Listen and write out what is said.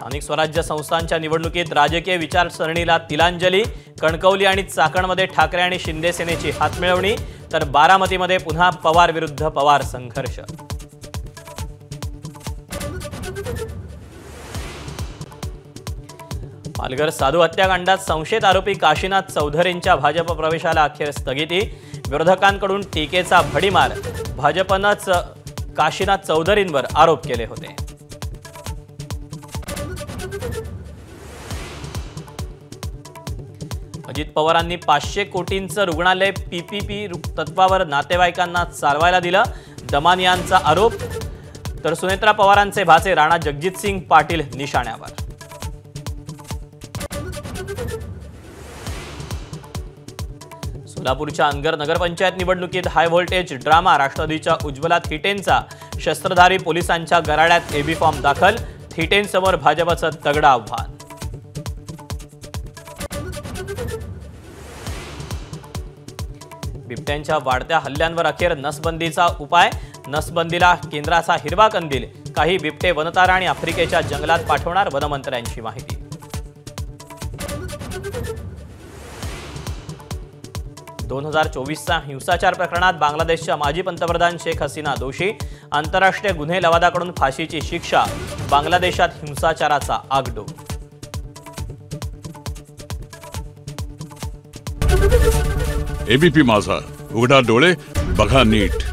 स्थानिक स्वराज्य संस्थांच्या निवडणुकीत राजकीय विचारसरणीला तिलांजली। कणकवली आणि चाकणमध्ये ठाकरे आणि शिंदे सेनेची हातमिळवणी, तर बारामतीमध्ये पुन्हा पवार विरुद्ध पवार संघर्ष। पालघर साधू हत्याकांडात संशयित आरोपी काशीनाथ चौधरींच्या भाजप प्रवेशाला अखेर स्थगिती। विरोधकांकडून टीकेचा भडीमार। भाजपनंच काशीनाथ चौधरींवर आरोप केले होते। अजित पवारांनी 500 कोटींचं रुग्णालय पीपीपी तत्वावर नातेवाईकांना चालवायला दिलं, दमानियांचा आरोप। तर सुनेत्रा पवारांचे भाचे राणा जगजितसिंग पाटील निशाण्यावर। सोलापूरच्या अनगर नगरपंचायत निवडणुकीत हाय व्होल्टेज ड्रामा। राष्ट्रवादीच्या उज्ज्वला थिटेंचा शस्त्रधारी पोलिसांच्या गराड्यात एबी फॉर्म दाखल। थिटेंसमोर भाजपचं तगडं आव्हान। बिबट्यांच्या वाढत्या हल्ल्यांवर अखेर नसबंदीचा उपाय। नसबंदीला केंद्राचा हिरवा कंदील। काही बिबटे वनतारा आणि आफ्रिकेच्या जंगलात पाठवणार, वनमंत्र्यांची माहिती। दोन 2024च्या हिंसाचार प्रकरणात बांगलादेशच्या माजी पंतप्रधान शेख हसीना दोषी। आंतरराष्ट्रीय गुन्हे लवादाकडून फाशीची शिक्षा। बांगलादेशात हिंसाचाराचा आगडोल। एबीपी माझा, उघडा डोळे बघा नीट।